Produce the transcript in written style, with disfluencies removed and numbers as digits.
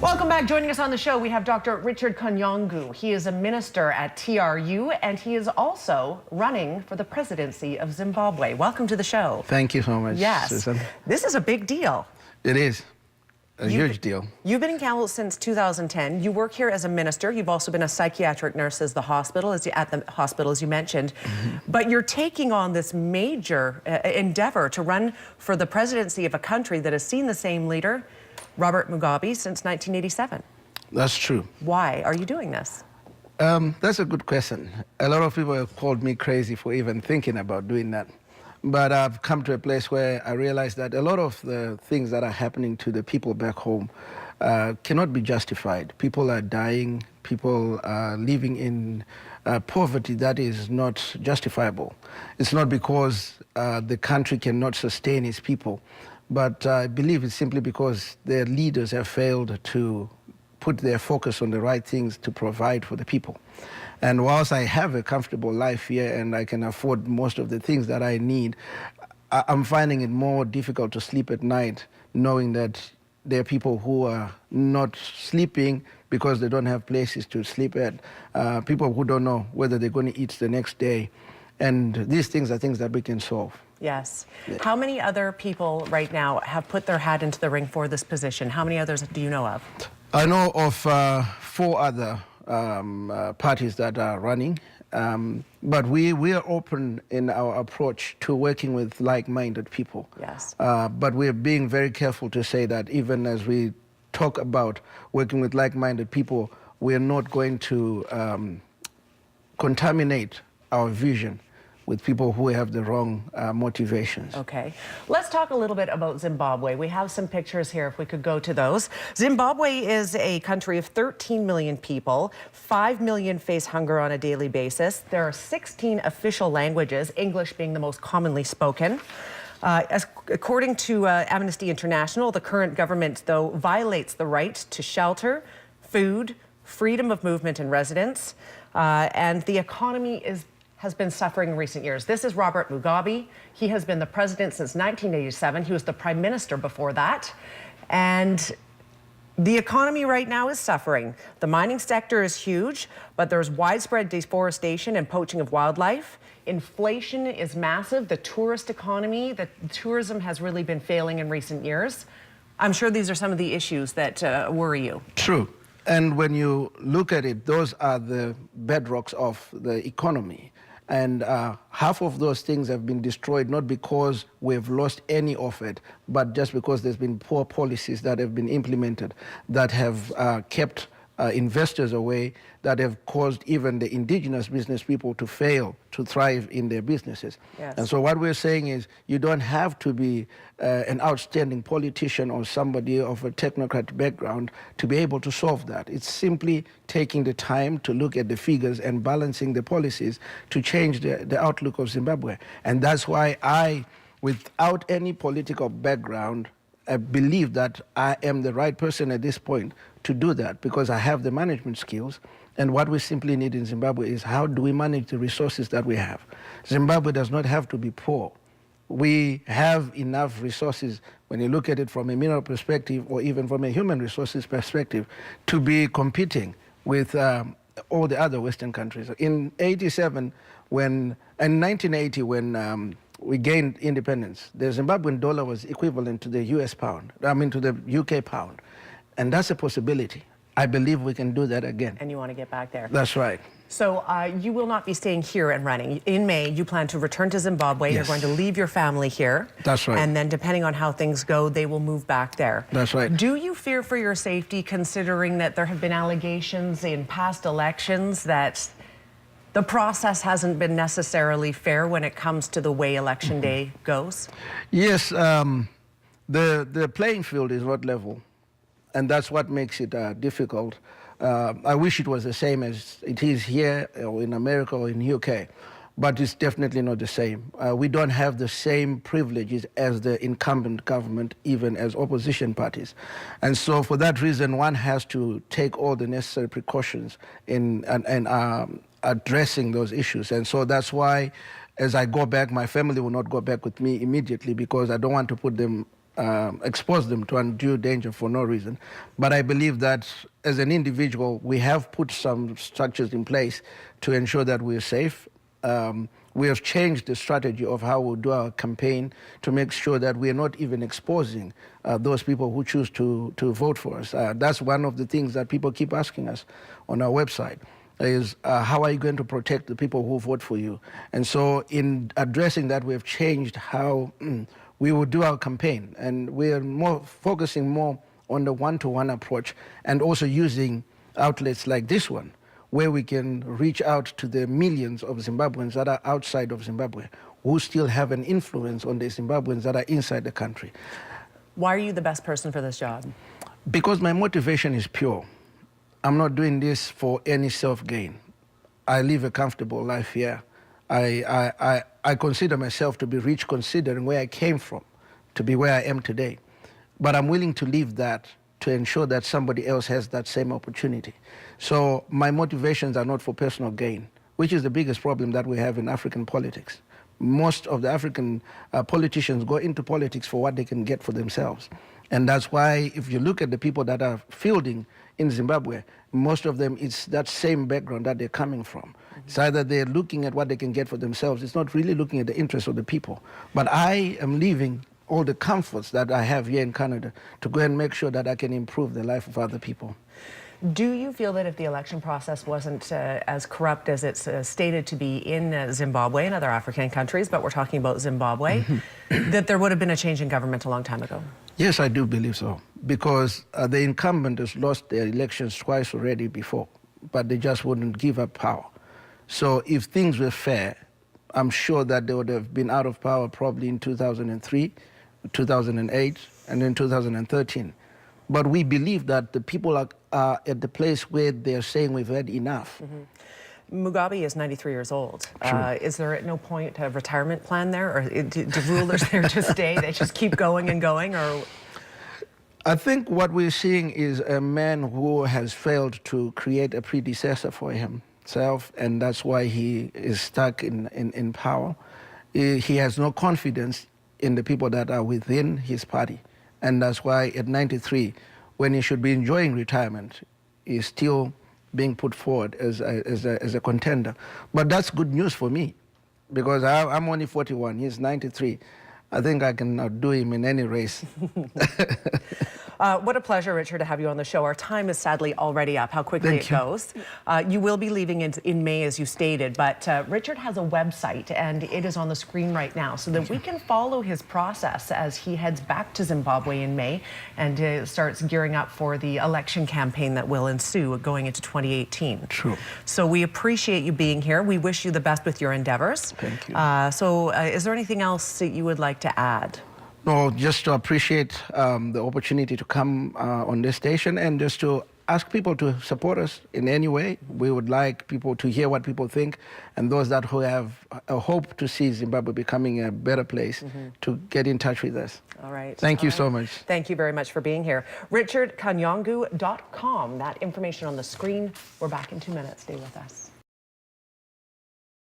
Welcome back. Joining us on the show, we have Dr. Richard Kanyangu. He is a minister at TRU, and he is also running for the presidency of Zimbabwe. Welcome to the show. Thank you so much, yes. Susan. This is a big deal. It is. A huge deal. You've been in Kamloops since 2010. You work here as a minister. You've also been a psychiatric nurse at the hospital, as you mentioned. Mm-hmm. But you're taking on this major endeavor to run for the presidency of a country that has seen the same leader, Robert Mugabe, since 1987. That's true. Why are you doing this? That's a good question. A lot of people have called me crazy for even thinking about doing that. But I've come to a place where I realize that a lot of the things that are happening to the people back home cannot be justified. People are dying, people are living in poverty that is not justifiable. It's not because the country cannot sustain its people, but I believe it's simply because their leaders have failed to put their focus on the right things to provide for the people. And whilst I have a comfortable life here and I can afford most of the things that I need, I'm finding it more difficult to sleep at night knowing that there are people who are not sleeping because they don't have places to sleep at, people who don't know whether they're going to eat the next day. And these things are things that we can solve. Yes. Yeah. How many other people right now have put their hat into the ring for this position? How many others do you know of? I know of 4 other parties that are running, but we are open in our approach to working with like-minded people. Yes. But we're being very careful to say that even as we talk about working with like-minded people, we're not going to contaminate our vision with people who have the wrong motivations. Okay. Let's talk a little bit about Zimbabwe. We have some pictures here, if we could go to those. Zimbabwe is a country of 13 million people. 5 million face hunger on a daily basis. There are 16 official languages, English being the most commonly spoken. According to Amnesty International, the current government, though, violates the right to shelter, food, freedom of movement and residence, and the economy has been suffering in recent years. This is Robert Mugabe. He has been the president since 1987. He was the prime minister before that. And the economy right now is suffering. The mining sector is huge, but there's widespread deforestation and poaching of wildlife. Inflation is massive. The tourist economy, the tourism has really been failing in recent years. I'm sure these are some of the issues that worry you. True. And when you look at it, those are the bedrocks of the economy. And half of those things have been destroyed, not because we've lost any of it, but just because there's been poor policies that have been implemented that have kept investors away, that have caused even the indigenous business people to fail to thrive in their businesses. Yes. And so what we're saying is you don't have to be an outstanding politician or somebody of a technocrat background to be able to solve that. It's simply taking the time to look at the figures and balancing the policies to change the outlook of Zimbabwe. And that's why I, without any political background, I believe that I am the right person at this point to do that because I have the management skills. And what we simply need in Zimbabwe is how do we manage the resources that we have? Zimbabwe does not have to be poor. We have enough resources, when you look at it from a mineral perspective or even from a human resources perspective, to be competing with all the other Western countries. In 1980, when we gained independence, the Zimbabwean dollar was equivalent to the US pound, to the UK pound. And that's a possibility. I believe we can do that again. And you want to get back there? That's right. So you will not be staying here and running. In May, you plan to return to Zimbabwe. Yes. You're going to leave your family here. That's right. And then depending on how things go, they will move back there. That's right. Do you fear for your safety, considering that there have been allegations in past elections that the process hasn't been necessarily fair when it comes to the way Election Day goes? Yes, the playing field is not level. And that's what makes it difficult. I wish it was the same as it is here or in America or in UK, but it's definitely not the same. We don't have the same privileges as the incumbent government, even as opposition parties. And so for that reason, one has to take all the necessary precautions in addressing those issues. And so that's why, as I go back, my family will not go back with me immediately because I don't want to put them expose them to undue danger for no reason. But I believe that as an individual, we have put some structures in place to ensure that we're safe. We have changed the strategy of how we do our campaign to make sure that we are not even exposing those people who choose to vote for us. That's one of the things that people keep asking us on our website is how are you going to protect the people who vote for you? And so in addressing that, we have changed how we will do our campaign. And we are focusing more on the one-to-one approach and also using outlets like this one, where we can reach out to the millions of Zimbabweans that are outside of Zimbabwe, who still have an influence on the Zimbabweans that are inside the country. Why are you the best person for this job? Because my motivation is pure. I'm not doing this for any self-gain. I live a comfortable life here. I consider myself to be rich considering where I came from, to be where I am today. But I'm willing to leave that to ensure that somebody else has that same opportunity. So my motivations are not for personal gain, which is the biggest problem that we have in African politics. Most of the African politicians go into politics for what they can get for themselves. And that's why if you look at the people that are fielding in Zimbabwe, most of them, it's that same background that they're coming from. It's either they're looking at what they can get for themselves. It's not really looking at the interests of the people. But I am leaving all the comforts that I have here in Canada to go and make sure that I can improve the life of other people. Do you feel that if the election process wasn't as corrupt as it's stated to be in Zimbabwe and other African countries, but we're talking about Zimbabwe, that there would have been a change in government a long time ago? Yes, I do believe so, because the incumbent has lost their elections twice already before, but they just wouldn't give up power. So if things were fair, I'm sure that they would have been out of power probably in 2003, 2008, and then 2013. But we believe that the people are at the place where they're saying we've had enough. Mugabe is 93 years old. Is there at no point a retirement plan there? Or do rulers there just stay? They just keep going and going? Or I think what we're seeing is a man who has failed to create a predecessor for himself, and that's why he is stuck in power. He has no confidence in the people that are within his party. And that's why at 93, when he should be enjoying retirement, he's still being put forward as a contender. But that's good news for me, because I'm only 41, he's 93. I think I can outdo him in any race. What a pleasure, Richard, to have you on the show. Our time is sadly already up, how quickly it goes. You will be leaving in May, as you stated, but Richard has a website, and it is on the screen right now, so that we can follow his process as he heads back to Zimbabwe in May and starts gearing up for the election campaign that will ensue going into 2018. True. So we appreciate you being here. We wish you the best with your endeavors. Thank you. Is there anything else that you would like to add? No, just to appreciate the opportunity to come on this station and just to ask people to support us in any way. We would like people to hear what people think, and those that who have a hope to see Zimbabwe becoming a better place to get in touch with us. All right. Thank you so much. Thank you very much for being here. Richard, Kanyangu.com. That information on the screen. We're back in 2 minutes. Stay with us.